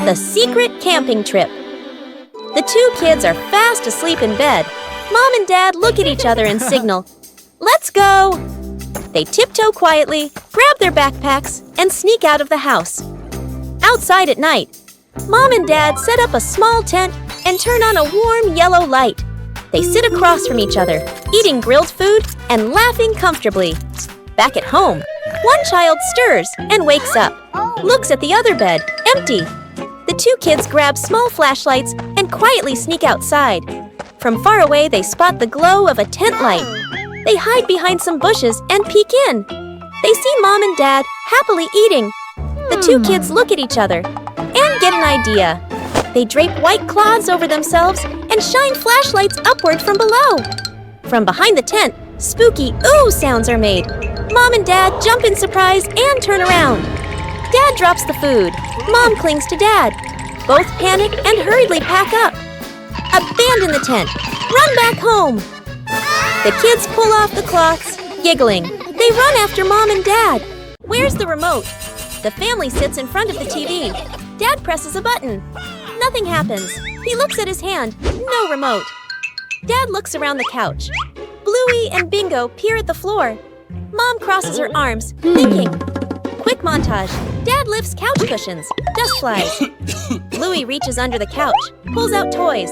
The secret camping trip. The two kids are fast asleep in bed. Mom and Dad look at each other and signal, "Let's go!" They tiptoe quietly, grab their backpacks, and sneak out of the house. Outside at night, Mom and Dad set up a small tent and turn on a warm yellow light. They sit across from each other, eating grilled food and laughing comfortably. Back at home, one child stirs and wakes up, looks at the other bed, empty. The two kids grab small flashlights and quietly sneak outside. From far away, they spot the glow of a tent light. They hide behind some bushes and peek in. They see Mom and Dad happily eating. The two kids look at each other and get an idea. They drape white cloths over themselves and shine flashlights upward from below. From behind the tent, spooky ooh sounds are made. Mom and Dad jump in surprise and turn around. Dad drops the food. Mom clings to Dad. Both panic and hurriedly pack up. Abandon the tent. Run back home. The kids pull off the cloths, giggling. They run after Mom and Dad. Where's the remote? The family sits in front of the TV. Dad presses a button. Nothing happens. He looks at his hand. No remote. Dad looks around the couch. Bluey and Bingo peer at the floor. Mom crosses her arms, thinking. Quick montage. Dad lifts couch cushions. Dust flies. Bluey reaches under the couch, pulls out toys.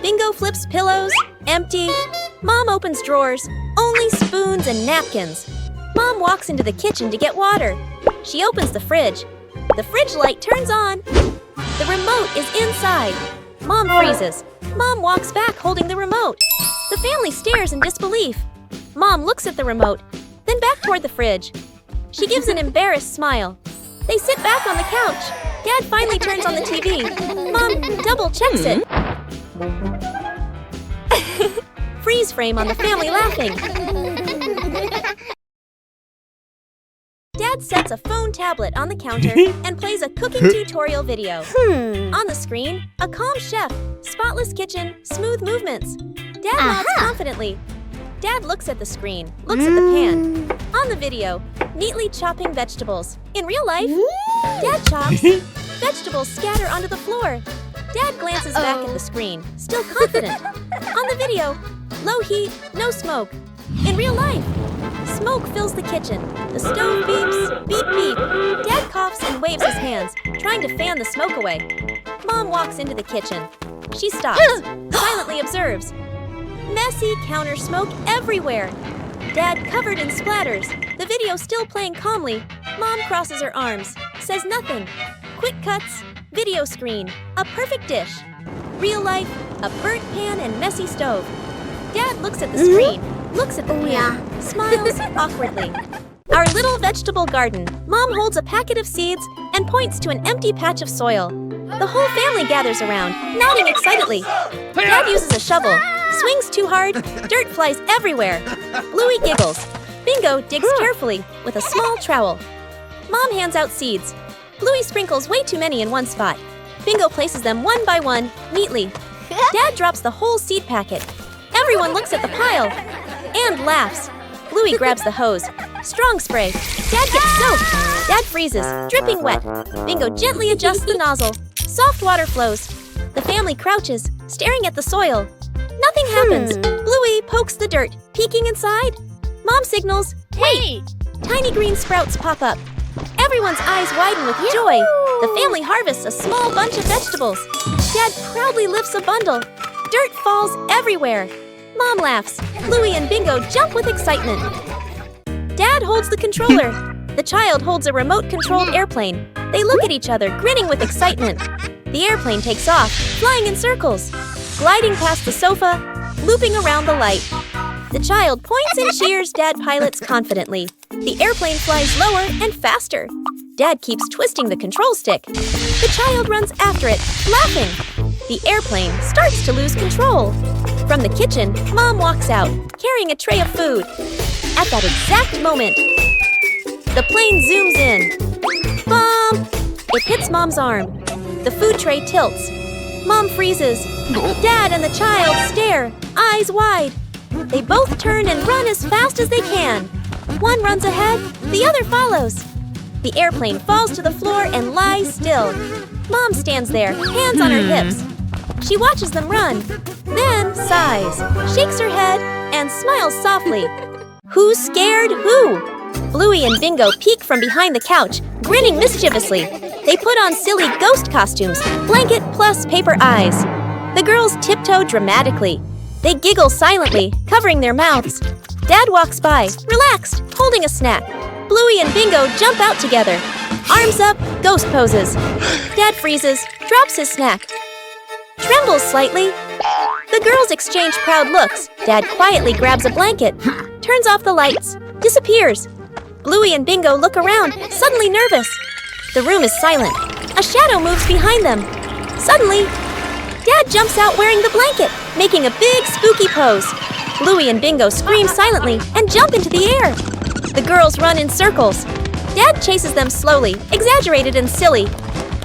Bingo flips pillows. Empty. Mom opens drawers. Only spoons and napkins. Mom walks into the kitchen to get water. She opens the fridge. The fridge light turns on. The remote is inside. Mom freezes. Mom walks back holding the remote. The family stares in disbelief. Mom looks at the remote, then back toward the fridge. She gives an embarrassed smile. They sit back on the couch. Dad finally turns on the TV. Mom double checks it. Freeze frame on the family laughing. Dad sets a phone tablet on the counter and plays a cooking tutorial video. On the screen, a calm chef, spotless kitchen, smooth movements. Dad nods confidently. Dad looks at the screen, looks at the pan. On the video, neatly chopping vegetables. In real life, Dad chops. Vegetables scatter onto the floor. Dad glances back at the screen, still confident. On the video, low heat, no smoke. In real life, smoke fills the kitchen. The stove beeps, beep beep. Dad coughs and waves his hands, trying to fan the smoke away. Mom walks into the kitchen. She stops, silently observes. Messy counter smoke everywhere. Dad covered in splatters. The video still playing calmly. Mom crosses her arms, says nothing. Quick cuts, video screen, a perfect dish. Real life, a burnt pan and messy stove. Dad looks at the screen, looks at the pan, smiles awkwardly. Our little vegetable garden. Mom holds a packet of seeds and points to an empty patch of soil. The whole family gathers around, nodding excitedly. Dad uses a shovel, swings too hard, dirt flies everywhere. Bluey giggles. Bingo digs carefully with a small trowel. Mom hands out seeds. Bluey sprinkles way too many in one spot. Bingo places them one by one, neatly. Dad drops the whole seed packet. Everyone looks at the pile and laughs. Bluey grabs the hose. Strong spray. Dad gets soaked. Dad freezes, dripping wet. Bingo gently adjusts the nozzle. Soft water flows. The family crouches, staring at the soil. Nothing happens. Bluey pokes the dirt, peeking inside. Mom signals, "Wait!" Tiny green sprouts pop up. Everyone's eyes widen with joy. The family harvests a small bunch of vegetables. Dad proudly lifts a bundle. Dirt falls everywhere. Mom laughs. Bluey and Bingo jump with excitement. Dad holds the controller. The child holds a remote-controlled airplane. They look at each other, grinning with excitement. The airplane takes off, flying in circles, gliding past the sofa, looping around the light. The child points and cheers Dad pilots confidently. The airplane flies lower and faster. Dad keeps twisting the control stick. The child runs after it, laughing. The airplane starts to lose control. From the kitchen, Mom walks out, carrying a tray of food. At that exact moment, the plane zooms in. Mom! It hits Mom's arm. The food tray tilts. Mom freezes. Dad and the child stare, eyes wide. They both turn and run as fast as they can. One runs ahead, the other follows. The airplane falls to the floor and lies still. Mom stands there, hands on her hips. She watches them run, then sighs, shakes her head, and smiles softly. Who's scared who? Bluey and Bingo peek from behind the couch, grinning mischievously. They put on silly ghost costumes, blanket plus paper eyes. The girls tiptoe dramatically. They giggle silently, covering their mouths. Dad walks by, relaxed, holding a snack. Bluey and Bingo jump out together. Arms up, ghost poses. Dad freezes, drops his snack. Trembles slightly. The girls exchange proud looks. Dad quietly grabs a blanket, turns off the lights, disappears. Bluey and Bingo look around, suddenly nervous. The room is silent. A shadow moves behind them. Suddenly, Dad jumps out wearing the blanket, making a big spooky pose. Bluey and Bingo scream silently and jump into the air. The girls run in circles. Dad chases them slowly, exaggerated and silly.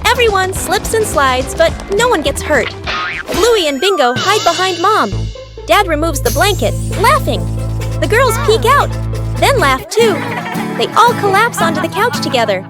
Everyone slips and slides, but no one gets hurt. Bluey and Bingo hide behind Mom. Dad removes the blanket, laughing. The girls peek out, then laugh too. They all collapse onto the couch together.